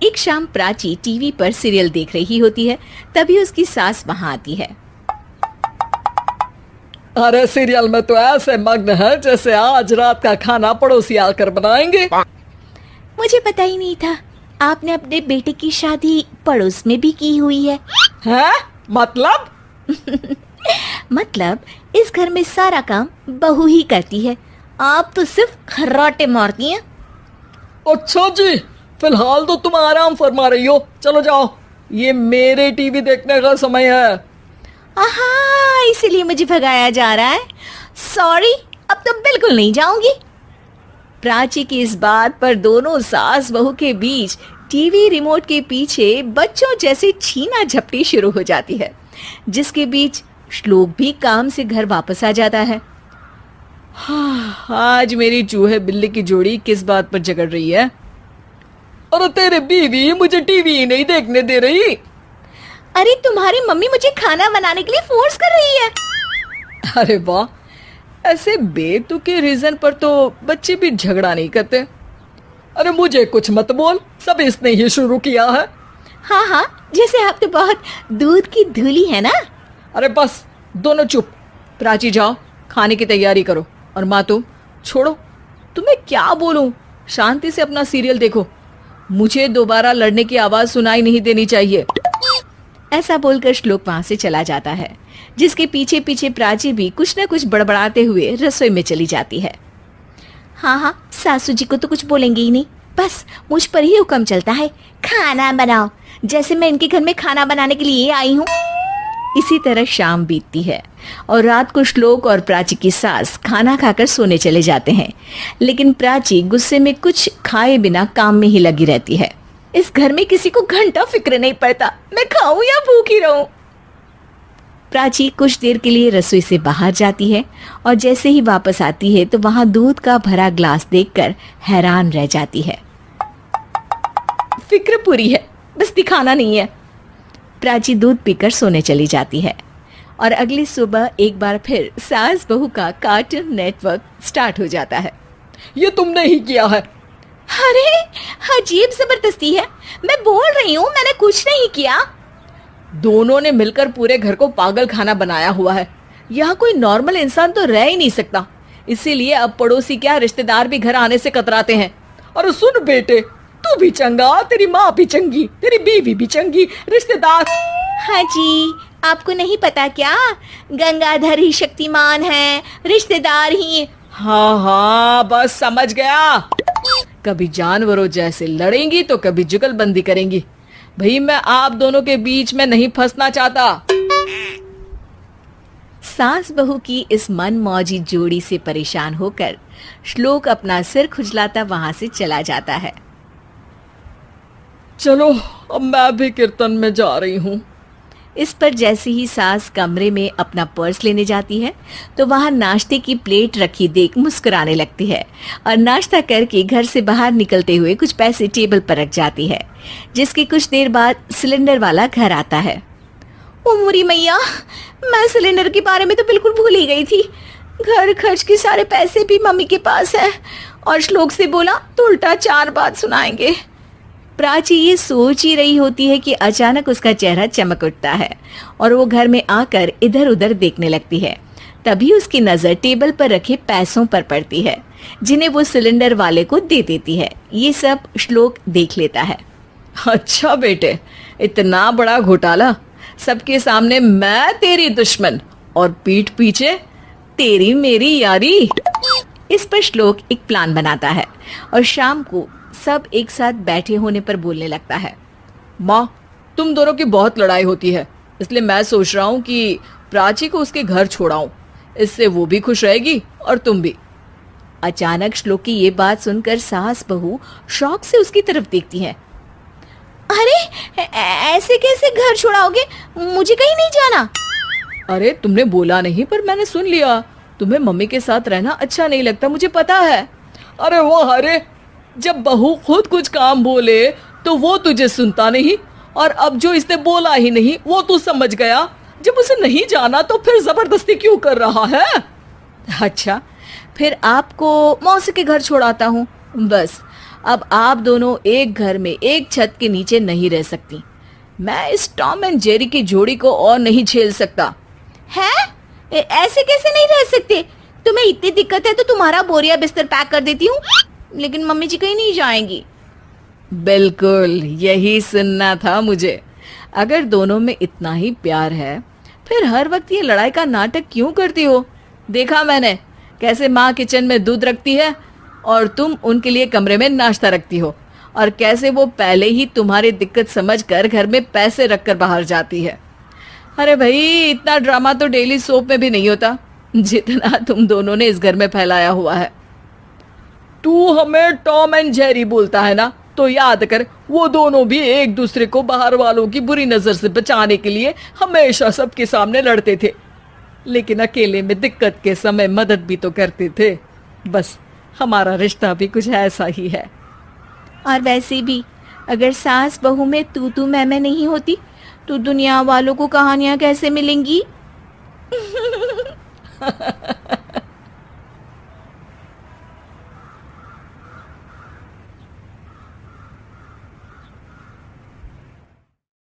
एक शाम प्राची टीवी पर सीरियल देख रही होती है। तभी उसकी सास वहां आती है। अरे सीरियल में तो ऐसे मग्न है जैसे आज रात का खाना पड़ोसी आकर बनाएंगे। मुझे पता ही नहीं था आपने अपने बेटे की शादी पड़ोस में भी की हुई है। हैं? मतलब? मतलब इस घर में सारा काम बहू ही करती है, आप तो सिर्फ खर्राटे मारती हैं। अच्छा जी, फिलहाल तो तुम आराम फरमा रही हो, चलो जाओ, ये मेरे टीवी देखने का समय है। आहा, इसीलिए मुझे भगाया जा रहा है। सॉरी, अब तो बिल्कुल नहीं जाऊंगी। प्राची की इस बात पर दोनों सास बहू के बीच टीवी रिमोट के पीछे बच्चों जैसे छीना झपटी शुरू हो जाती है, जिसके बीच श्लोक भी काम से घर वापस आ जाता है। हाँ, आज मेरी चूहे बिल्ली की जोड़ी किस बात पर झगड़ रही है? अरे तेरे बीवी मुझे टीवी ही नहीं देखने दे रही। अरे तुम्हारी मम्मी मुझे खाना बनाने के लिए फोर्स कर रही है। अरे वाह, ऐसे बेतुके रीजन पर तो बच्चे भी झगड़ा नहीं करते। अरे मुझे कुछ मत बोल, सब इसने ही शुरू किया है। हाँ हाँ, जैसे आप तो बहुत दूध की धूली है ना। अरे बस, दोनों चुप। प्राची जाओ, खाने की तैयारी करो। और माँ तुम छोड़ो, तुम्हें क्या बोलूं, शांति से अपना सीरियल देखो, मुझे दोबारा लड़ने की आवाज सुनाई नहीं देनी चाहिए। ऐसा बोलकर श्लोक वहां से चला जाता है, जिसके पीछे पीछे प्राची भी कुछ न कुछ बड़बड़ाते हुए रसोई में चली जाती है। हाँ हाँ, सासू जी को तो कुछ बोलेंगे ही नहीं, बस मुझ पर ही हुक्म चलता है, खाना बनाओ, जैसे मैं इनके घर में खाना बनाने के लिए आई हूँ। इसी तरह शाम बीतती है और रात को श्लोक और प्राची की सास खाना खाकर सोने चले जाते हैं, लेकिन प्राची गुस्से में कुछ खाए बिना काम में ही लगी रहती है। इस घर में किसी को घंटा फिक्र नहीं पड़ता, मैं खाऊं या भूखी रहूं। प्राची कुछ देर के लिए रसोई से बाहर जाती है और जैसे ही वापस आती है तो वहां दूध का भरा ग्लास देखकर हैरान रह जाती है। फिक्र पूरी है, बस दिखाना नहीं है। प्राची दूध पीकर सोने चली जाती है और अगली सुबह एक बार फिर सास बहू का कार्टून नेटवर्क स्टार्ट हो जाता है। ये तुमने ही किया है। अरे अजीब जबरदस्ती है, मैं बोल रही हूँ मैंने कुछ नहीं किया। दोनों ने मिलकर पूरे घर को पागल खाना बनाया हुआ है। यहाँ कोई नॉर्मल इंसान तो रह ही नहीं सकता, इसीलिए अब पड़ोसी क्या रिश्तेदार भी घर आने से कतराते हैं। और सुन बेटे, तू भी चंगा, तेरी माँ भी चंगी, तेरी बीवी भी चंगी, रिश्तेदार। हाँ जी, आपको नहीं पता क्या, गंगाधर ही शक्तिमान है, रिश्तेदार ही। हाँ हाँ, बस समझ गया। कभी जानवरों जैसे लड़ेंगी तो कभी जुगलबंदी करेंगी। भाई मैं आप दोनों के बीच में नहीं फंसना चाहता। सास बहू की इस मन मौजी जोड़ी से परेशान होकर श्लोक अपना सिर खुजलाता वहां से चला जाता है। चलो अब मैं भी कीर्तन में जा रही हूँ। इस पर जैसे ही सास कमरे में अपना पर्स लेने जाती है तो वहां नाश्ते की प्लेट रखी देख मुस्कुराने लगती है और नाश्ता करके घर से बाहर निकलते हुए कुछ पैसे टेबल पर रख जाती है, जिसके कुछ देर बाद सिलेंडर वाला घर आता है। ओ मुरी मैया, मैं सिलेंडर के बारे में तो बिल्कुल भूल ही गई थी। घर खर्च के सारे पैसे भी मम्मी के पास है और श्लोक से बोला तो उल्टा 4 बात सुनाएंगे। प्राची ये सोच ही रही होती है कि अचानक उसका चेहरा चमक उठता है और वो घर में आकर इधर उधर देखने लगती है। तभी उसकी नजर टेबल पर रखे पैसों पर पड़ती है, जिन्हें वो सिलेंडर वाले को दे देती है। ये सब श्लोक देख लेता है। अच्छा बेटे, इतना बड़ा घोटाला, सबके सामने मैं तेरी दुश्मन और पीठ पीछे तेरी मेरी यारी। इस पर श्लोक एक प्लान बनाता है और शाम को सब एक साथ बैठे होने पर बोलने लगता है। माँ, तुम दोनों की बहुत लड़ाई होती है, इसलिए मैं सोच रहा हूँ कि प्राची को उसके घर छोड़ाऊं, इससे वो भी खुश रहेगी और तुम भी। अचानक श्लोक की ये बात सुनकर सास बहू शौक से उसकी तरफ देखती है। अरे ऐसे कैसे घर छोड़ाओगे, मुझे कहीं नहीं जाना। अरे तुमने बोला नहीं पर मैंने सुन लिया, तुम्हें मम्मी के साथ रहना अच्छा नहीं लगता, मुझे पता है। अरे वो अरे, जब बहू खुद कुछ काम बोले तो वो तुझे सुनता नहीं, और अब जो इसने बोला ही नहीं वो तू समझ गया। जब उसे नहीं जाना तो फिर जबरदस्ती क्यों कर रहा है? अच्छा, फिर आपको मौसी के घर छोड़ाता हूँ, बस अब आप दोनों एक घर में एक छत के नीचे नहीं रह सकती। मैं इस टॉम एंड जेरी की जोड़ी को और नहीं झेल सकता। है? ऐसे कैसे नहीं रह सकते? तुम्हें इतनी दिक्कत है तो तुम्हारा बोरिया बिस्तर पैक कर देती हूँ, लेकिन मम्मी जी कहीं नहीं जाएंगी। बिल्कुल यही सुनना था मुझे। अगर दोनों में इतना ही प्यार है फिर हर वक्त ये लड़ाई का नाटक क्यों करती हो? देखा मैंने कैसे माँ किचन में दूध रखती है और तुम उनके लिए कमरे में नाश्ता रखती हो, और कैसे वो पहले ही तुम्हारी दिक्कत समझकर घर में पैसे रखकर बाहर जाती है। अरे भाई, इतना ड्रामा तो डेली सोप में भी नहीं होता जितना तुम दोनों ने इस घर में फैलाया हुआ है। तू हमें टॉम एंड जेरी बोलता है ना, तो याद कर वो दोनों भी एक दूसरे को बाहर वालों की बुरी नजर से बचाने के लिए हमेशा सबके सामने लड़ते थे, लेकिन अकेले में दिक्कत के समय मदद भी तो करते थे। बस हमारा रिश्ता भी कुछ ऐसा ही है। और वैसे भी अगर सास बहू में तू मैं नहीं होती तो दुनिया वालों को कहानियां कैसे मिलेंगी?